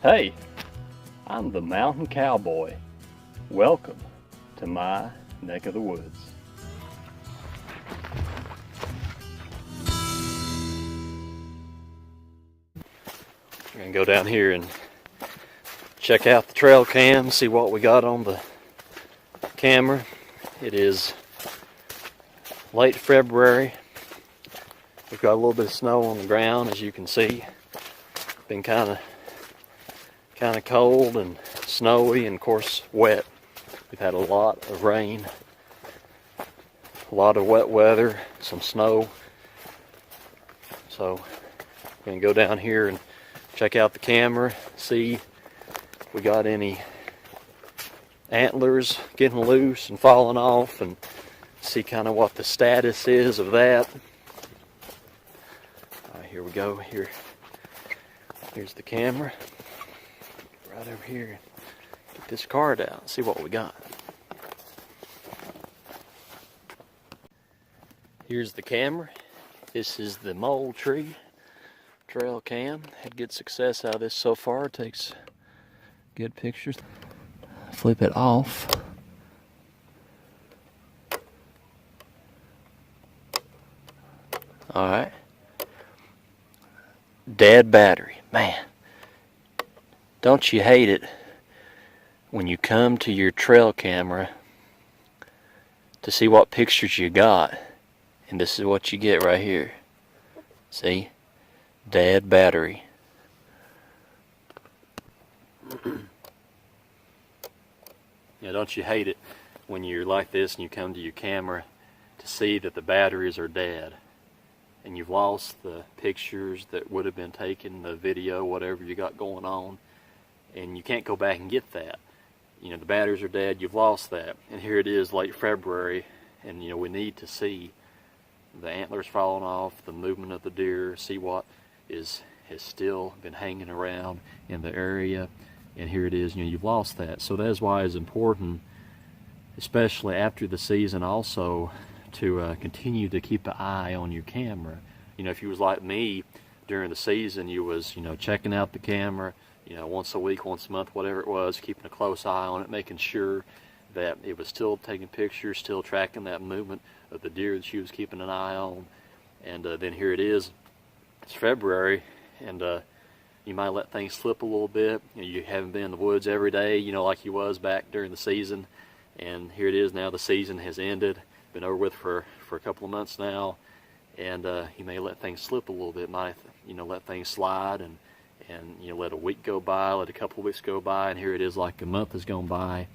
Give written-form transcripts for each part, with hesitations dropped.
Hey, I'm the Mountain Cowboy. Welcome to my neck of the woods. We're going to go down here and check out the trail cam, see what we got on the camera. It is late February. We've got a little bit of snow on the ground, as you can see. Been kind of cold and snowy and of course wet. We've had a lot of rain, a lot of wet weather, some snow. So we're going to go down here and check out the camera, see if we got any antlers getting loose and falling off, and see kind of what the status is of that. All right, here we go. Here's the camera. Right over here. Get this card out and see what we got. Here's the camera. This is the mole tree trail cam. Had good success out of this so far. It takes good pictures. Flip it off. Alright. Dead battery. Man, don't you hate it when you come to your trail camera to see what pictures you got, and this is what you get right here. See? Dead battery. Yeah, don't you hate it when you're like this and you come to your camera to see that the batteries are dead and you've lost the pictures that would have been taken, the video, whatever you got going on, and you can't go back and get that. You know, the batteries are dead, you've lost that. And here it is late February, and you know, we need to see the antlers falling off, the movement of the deer, see what has still been hanging around in the area. And here it is, you know, you've lost that. So that is why it's important, especially after the season also, to continue to keep an eye on your camera. You know, if you was like me during the season, you was, you know, checking out the camera, you know, once a week, once a month, whatever it was, keeping a close eye on it, making sure that it was still taking pictures, still tracking that movement of the deer that you was keeping an eye on. And then here it is, it's February, and you might let things slip a little bit. You know, you haven't been in the woods every day, you know, like you was back during the season. And here it is now, the season has ended, been over with for a couple of months now, and you may let things slip a little bit, might, you know, let things slide, and you know, let a week go by, let a couple of weeks go by, and here it is like a month has gone by,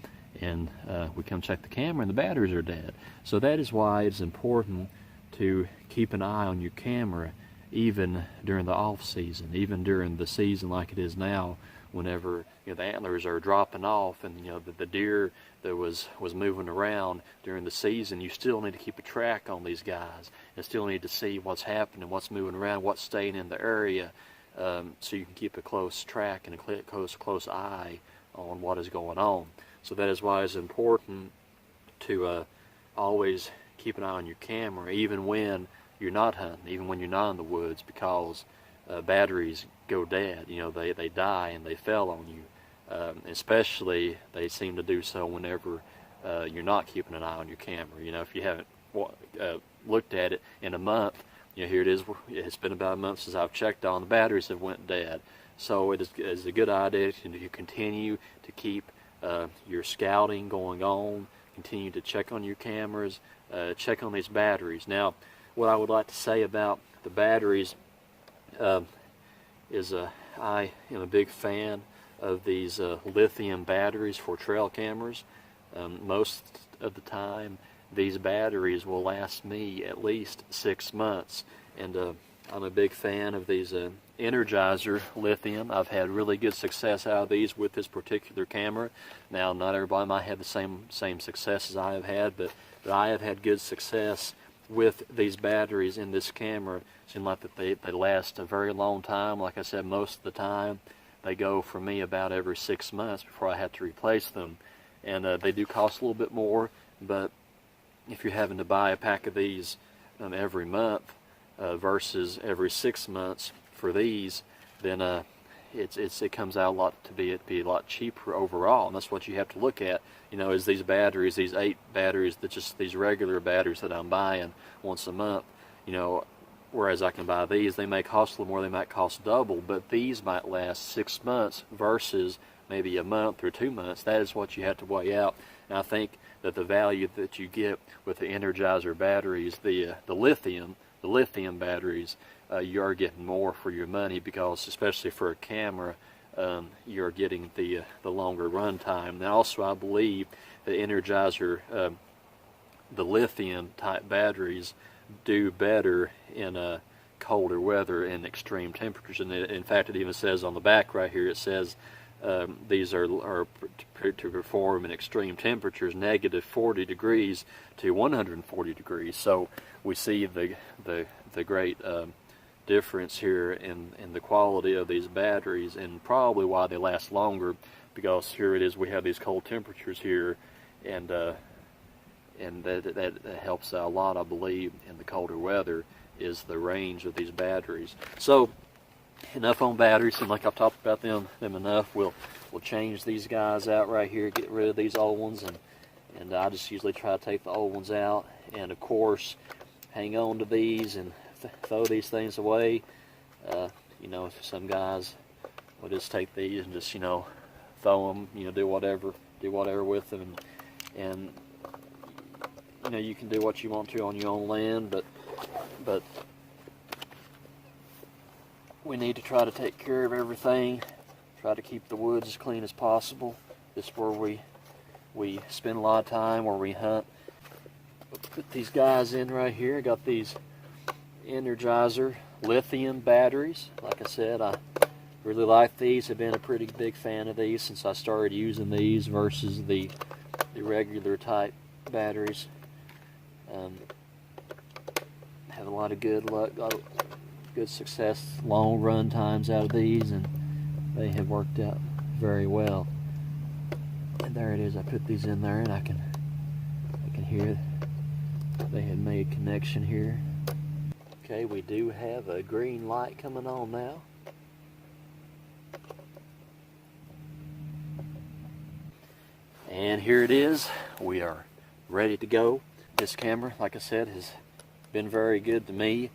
and we come check the camera and the batteries are dead. So that is why it's important to keep an eye on your camera even during the off season, even during the season like it is now, whenever, you know, the antlers are dropping off, and you know, the deer that was moving around during the season, you still need to keep a track on these guys and still need to see what's happening, what's moving around, what's staying in the area, so you can keep a close track and a close eye on what is going on. So that is why it's important to always keep an eye on your camera, even when you're not hunting, even when you're not in the woods, because batteries go dead. You know, they die and they fell on you. Especially they seem to do so whenever you're not keeping an eye on your camera. You know, if you haven't looked at it in a month, you know, here it is, it's been about a month since I've checked on, the batteries have went dead. So it is a good idea to continue to keep your scouting going on, continue to check on your cameras, check on these batteries. Now, what I would like to say about the batteries is I am a big fan of these lithium batteries for trail cameras. Most of the time these batteries will last me at least 6 months, and I'm a big fan of these Energizer lithium. I've had really good success out of these with this particular camera. Now, not everybody might have the same success as I have had, but I have had good success with these batteries in this camera. It seems like that they last a very long time. Like I said, most of the time they go for me about every 6 months before I have to replace them. And they do cost a little bit more, but if you're having to buy a pack of these every month versus every 6 months for these, then it comes out to be a lot cheaper overall, and that's what you have to look at. You know, is these batteries, these 8 batteries, that just these regular batteries that I'm buying once a month, you know, whereas I can buy these, they may cost a little more, they might cost double, but these might last 6 months versus maybe a month or 2 months. That is what you have to weigh out. And I think that the value that you get with the Energizer batteries, the lithium batteries, you are getting more for your money, because especially for a camera, you're getting the longer run time. And also, I believe the Energizer, the lithium type batteries do better in colder weather and extreme temperatures. And in fact, it even says on the back right here, it says these are to perform in extreme temperatures, negative 40 degrees to 140 degrees. So we see the great difference here in the quality of these batteries, and probably why they last longer, because here it is, we have these cold temperatures here, and that helps out a lot, I believe, in the colder weather, is the range of these batteries. So enough on batteries, and like I've talked about them enough. We'll change these guys out right here, get rid of these old ones, and I just usually try to take the old ones out, and of course hang on to these and throw these things away. You know, some guys will just take these and just, you know, throw them, you know, do whatever with them, and you know, you can do what you want to on your own land, but we need to try to take care of everything, try to keep the woods as clean as possible. This is where we spend a lot of time, where we hunt. We'll put these guys in right here. I got these Energizer lithium batteries. Like I said, I really like these. I've been a pretty big fan of these since I started using these versus the regular type batteries. Have a lot of good luck, a lot of good success, long run times out of these, and they have worked out very well. And there it is. I put these in there, and I can hear they had made connection here. Okay, we do have a green light coming on now. And here it is. We are ready to go. This camera, like I said, has been very good to me,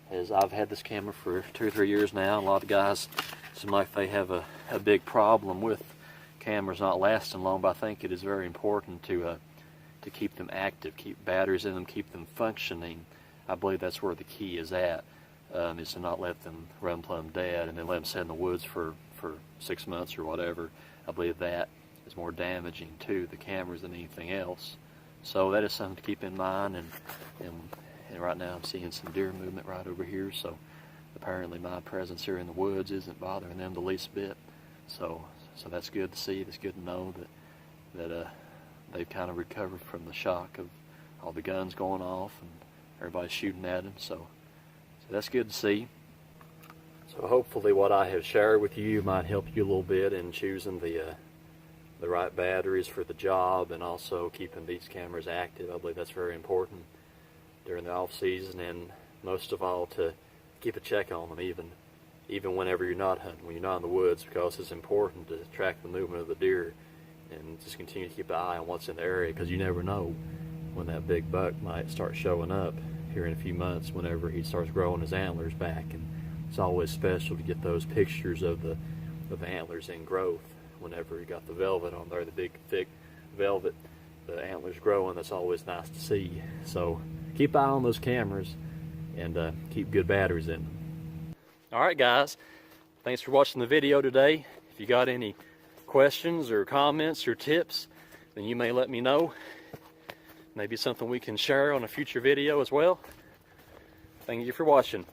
as I've had this camera for 2 or 3 years now. A lot of guys seem like they have a big problem with cameras not lasting long, but I think it is very important to keep them active, keep batteries in them, keep them functioning. I believe that's where the key is at, is to not let them run plumb dead and then let them sit in the woods for 6 months or whatever. I believe that is more damaging to the cameras than anything else. So that is something to keep in mind, and right now I'm seeing some deer movement right over here, so apparently my presence here in the woods isn't bothering them the least bit. So that's good to see. It's good to know that they've kind of recovered from the shock of all the guns going off and everybody shooting at them. So that's good to see. So hopefully what I have shared with you might help you a little bit in choosing the right batteries for the job, and also keeping these cameras active. I believe that's very important during the off season, and most of all to keep a check on them, even whenever you're not hunting, when you're not in the woods, because it's important to track the movement of the deer and just continue to keep an eye on what's in the area, because you never know when that big buck might start showing up here in a few months, whenever he starts growing his antlers back. And it's always special to get those pictures of the antlers in growth. Whenever you got the velvet on there, the big thick velvet, the antlers growing, that's always nice to see. So keep an eye on those cameras, and keep good batteries in them. Alright guys, thanks for watching the video today. If you got any questions or comments or tips, then you may let me know. Maybe something we can share on a future video as well. Thank you for watching.